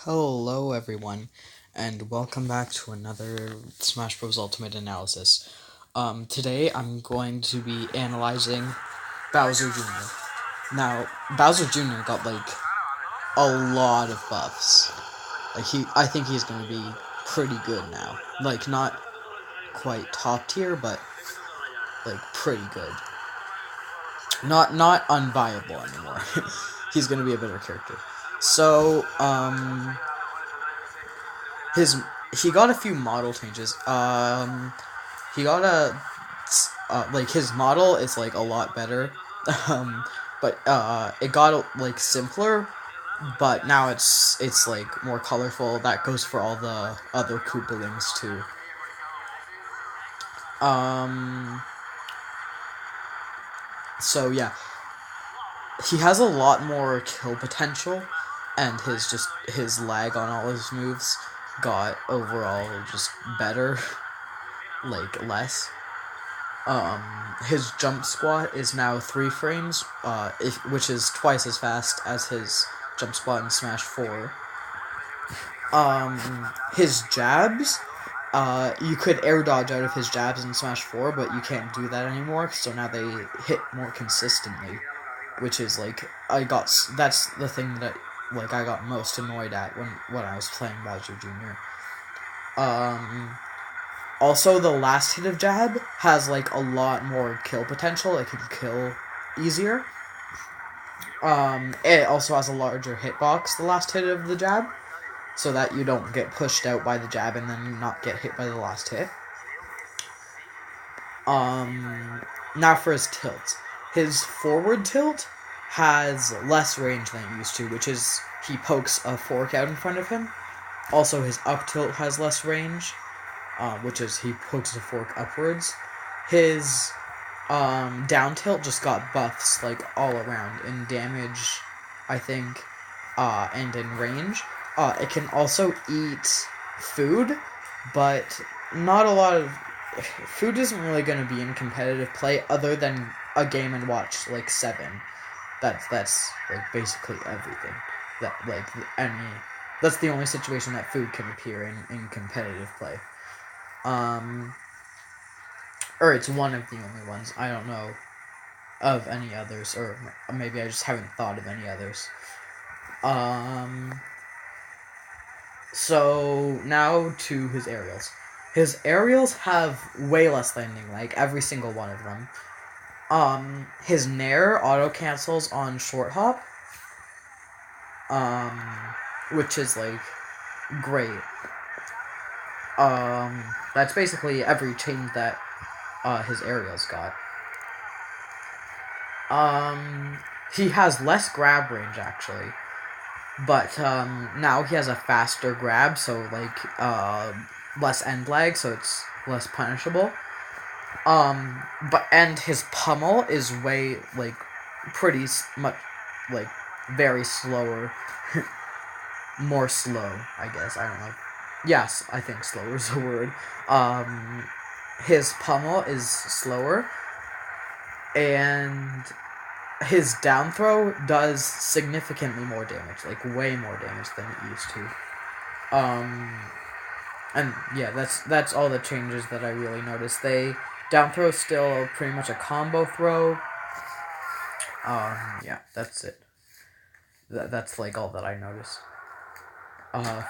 Hello, everyone, and welcome back to another Smash Bros. Ultimate Analysis. Today I'm going to be analyzing Bowser Jr. Now, Bowser Jr. got a lot of buffs. I think he's going to be pretty good now. Not quite top tier, but pretty good. Not unviable anymore. He's going to be a better character. So, his he got a few model changes. He got his model is a lot better, but it got simpler. But now it's more colorful. That goes for all the other Koopalings too. Um, so yeah, he has a lot more kill potential, and his lag on all his moves got overall just better, less. His jump squat is now 3 frames, which is twice as fast as his jump squat in Smash 4. His jabs, you could air dodge out of his jabs in Smash 4, but you can't do that anymore, so now they hit more consistently, which is, that's the thing that, I got most annoyed at when I was playing Bowser Jr. Also, the last hit of jab has a lot more kill potential. It can kill easier. It also has a larger hitbox, the last hit of the jab, so that you don't get pushed out by the jab and then not get hit by the last hit. Now for his tilt. His forward tilt has less range than it used to, which is he pokes a fork out in front of him. Also, his up tilt has less range, which is he pokes the fork upwards. His down tilt just got buffs all around in damage, I think, and in range. It can also eat food, but not a lot of food isn't really going to be in competitive play other than a Game and Watch 7. That's basically everything. That's the only situation that food can appear in competitive play. Or it's one of the only ones. I don't know of any others, or maybe I just haven't thought of any others. So now to his aerials. His aerials have way less landing, every single one of them. His Nair auto cancels on short hop, which is great. That's basically every change that his aerials got. He has less grab range actually, but now he has a faster grab, so less end lag, so it's less punishable. And his pummel is way pretty much very slower, more slow, I guess. I don't know. Yes, I think slower is the word. His pummel is slower, and his down throw does significantly more damage, way more damage than it used to. And yeah, that's all the changes that I really noticed. Down throw is still pretty much a combo throw. Yeah, that's it. That's all that I noticed.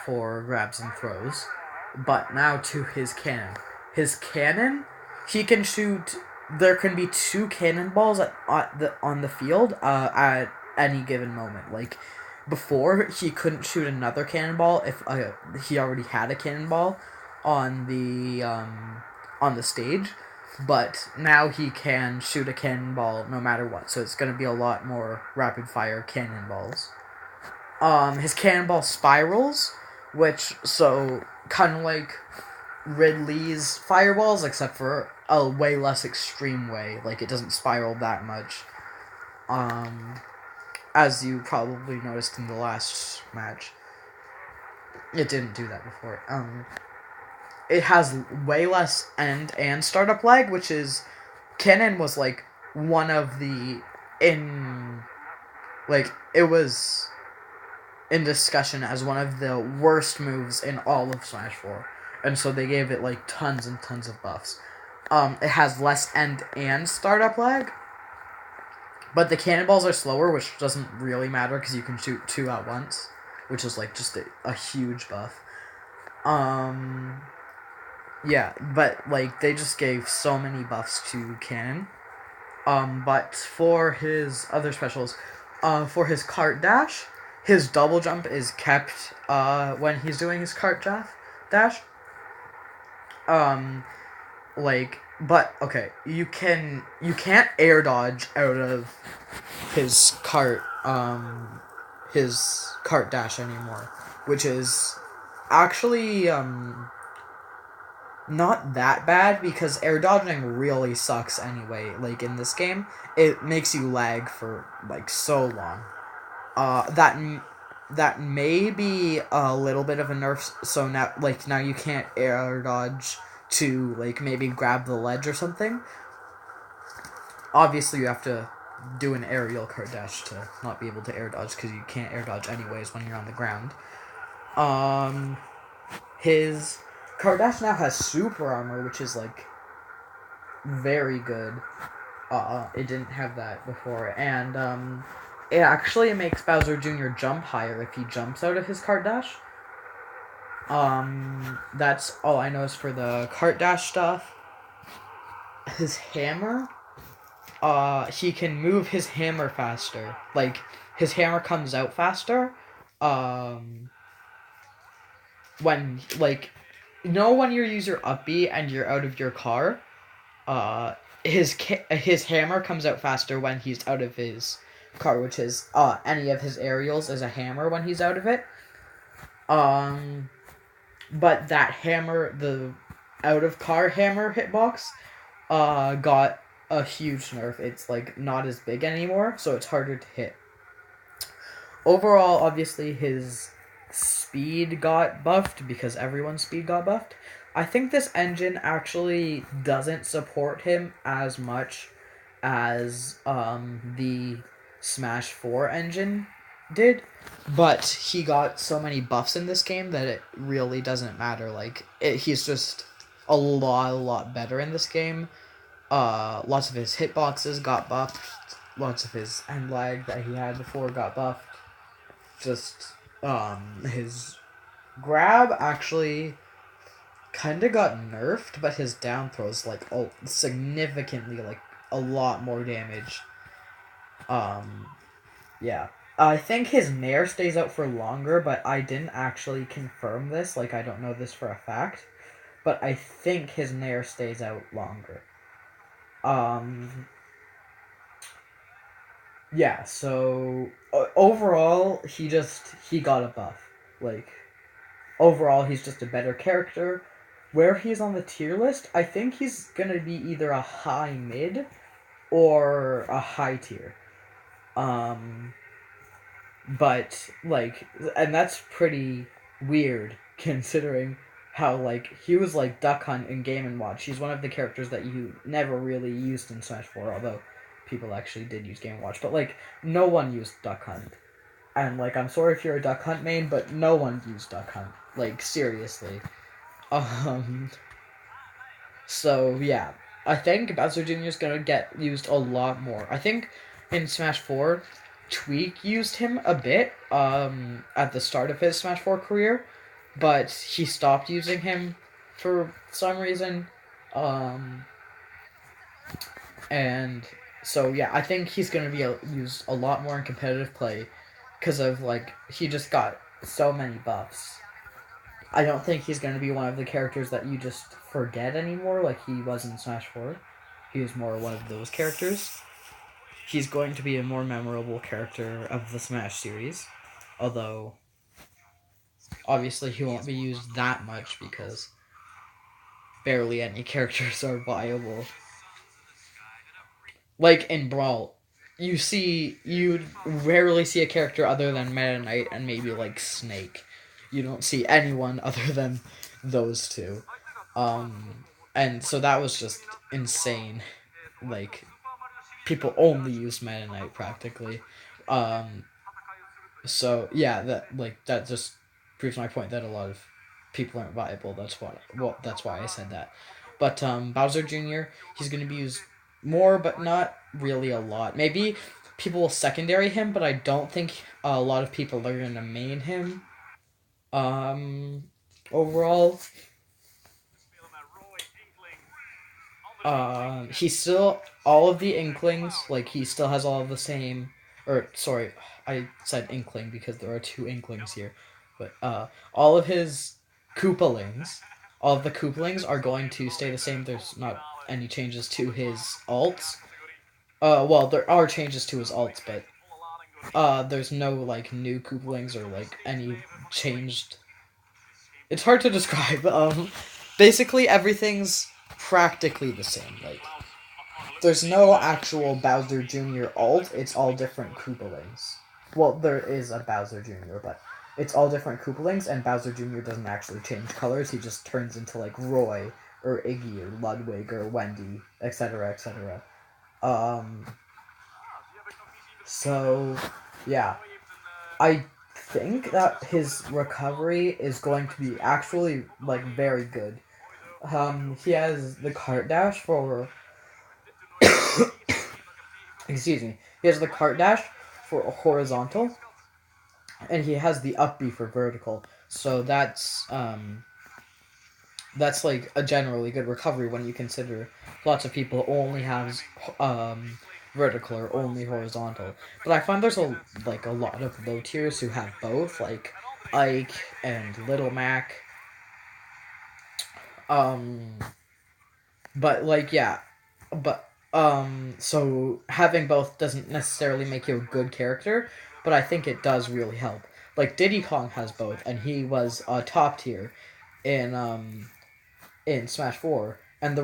For grabs and throws. But now to his cannon. His cannon, he can shoot. There can be 2 cannonballs on the field at any given moment. Before, he couldn't shoot another cannonball if he already had a cannonball on the stage, but now he can shoot a cannonball no matter what. So it's going to be a lot more rapid fire cannonballs. His cannonball spirals, which kind of like Ridley's fireballs, except for a way less extreme way. It doesn't spiral that much. As you probably noticed in the last match, it didn't do that before. It has way less end and startup lag, which is Cannon was one of the it was in discussion as one of the worst moves in all of Smash 4. And so they gave it like tons and tons of buffs. It has less end and startup lag, but the cannonballs are slower, which doesn't really matter because you can shoot two at once, which is like just a huge buff. Yeah, but like they just gave so many buffs to Cannon. But for his other specials, for his cart dash, his double jump is kept when he's doing his cart dash. But okay, you can't air dodge out of his cart dash anymore, which is actually not that bad because air dodging really sucks anyway. Like in this game, it makes you lag for like so long. That may be a little bit of a nerf. So now you can't air dodge to like maybe grab the ledge or something. Obviously, you have to do an aerial cart dash to not be able to air dodge because you can't air dodge anyways when you're on the ground. His cart dash now has super armor, which is like very good. It didn't have that before, and it actually makes Bowser Jr. jump higher if he jumps out of his cart dash. That's all I noticed for the cart dash stuff. His hammer, he can move his hammer faster. Like, his hammer comes out faster, when, like, when you use your up B and you're out of your car, his hammer comes out faster when he's out of his car, which is, any of his aerials is a hammer when he's out of it. But that hammer, the out-of-car hammer hitbox, got a huge nerf. It's, like, not as big anymore, so it's harder to hit. Overall, obviously, his speed got buffed because everyone's speed got buffed. I think this engine actually doesn't support him as much as the Smash 4 engine did, but he got so many buffs in this game that it really doesn't matter. Like, he's just a lot better in this game. Lots of his hitboxes got buffed. Lots of his end lag that he had before got buffed. Just, his grab actually kind of got nerfed, but his down throws, like, significantly, like, a lot more damage. Yeah. I think his Nair stays out for longer, but I didn't actually confirm this. Like, I don't know this for a fact. But I think his Nair stays out longer. Yeah, so overall, he got a buff. Like, overall, he's just a better character. Where he's on the tier list, I think he's gonna be either a high mid or a high tier. But, like, and that's pretty weird considering how, like, he was like Duck Hunt in Game & Watch. He's one of the characters that you never really used in Smash 4, although people actually did use Game & Watch. But, like, no one used Duck Hunt. And, like, I'm sorry if you're a Duck Hunt main, but no one used Duck Hunt. Like, seriously. So, yeah. I think Bowser Jr. is gonna get used a lot more. I think in Smash 4, Tweak used him a bit at the start of his Smash 4 career, but he stopped using him for some reason. And so, yeah, I think he's going to be used a lot more in competitive play because of, like, he just got so many buffs. I don't think he's going to be one of the characters that you just forget anymore like he was in Smash 4. He was more one of those characters. He's going to be a more memorable character of the Smash series, although obviously he won't be used that much because barely any characters are viable. Like in Brawl, you rarely see a character other than Meta Knight and maybe like Snake. You don't see anyone other than those two. And so that was just insane. Like, people only use Meta Knight practically. So yeah, that just proves my point that a lot of people aren't viable. That's why I said that. But Bowser Jr. He's gonna be used more, but not really a lot. Maybe people will secondary him, but I don't think a lot of people are gonna main him. Um, Overall, he's still all of the Inklings. Like he still has all of the same. Or sorry, I said Inkling because there are two Inklings here, but all of his Koopalings, all of the Koopalings are going to stay the same. There's not any changes to his alts. Well, there are changes to his alts, but there's no like new Koopalings or like any changed. It's hard to describe. Basically everything's practically the same. Like there's no actual Bowser Jr. alt. It's all different Koopalings. Well, there is a Bowser Jr., but it's all different Koopalings, and Bowser Jr. doesn't actually change colors. He just turns into like Roy or Iggy or Ludwig or Wendy, etc., etc. Um. So, yeah, I think that his recovery is going to be actually like very good. He has the cart dash for excuse me. He has the cart dash for horizontal, and he has the up B for vertical. So that's like a generally good recovery when you consider lots of people only have vertical or only horizontal. But I find there's a lot of low tiers who have both, like Ike and Little Mac. Um, but like yeah, but so having both doesn't necessarily make you a good character, but I think it does really help. Like Diddy Kong has both, and he was top tier in Smash Four. And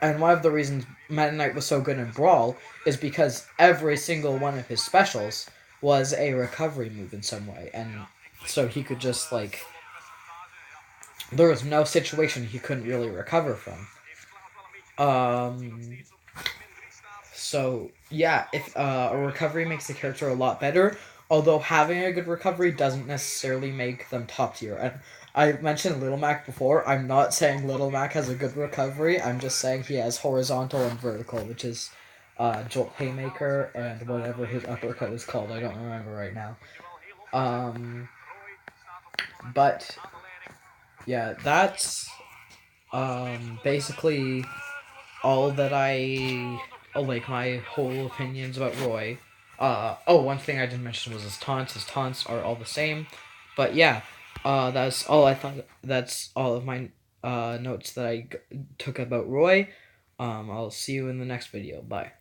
and one of the reasons Meta Knight was so good in Brawl is because every single one of his specials was a recovery move in some way, and so he could just like there was no situation he couldn't really recover from. Um, So yeah, if a recovery makes the character a lot better, although having a good recovery doesn't necessarily make them top tier. And I mentioned Little Mac before. I'm not saying Little Mac has a good recovery. I'm just saying he has horizontal and vertical, which is Jolt Haymaker and whatever his uppercut is called. I don't remember right now. Um, but yeah, that's basically all that like my whole opinions about Roy. One thing I didn't mention was his taunts. His taunts are all the same, but yeah, that's all I thought. That's all of my notes that I took about Roy. I'll see you in the next video. Bye.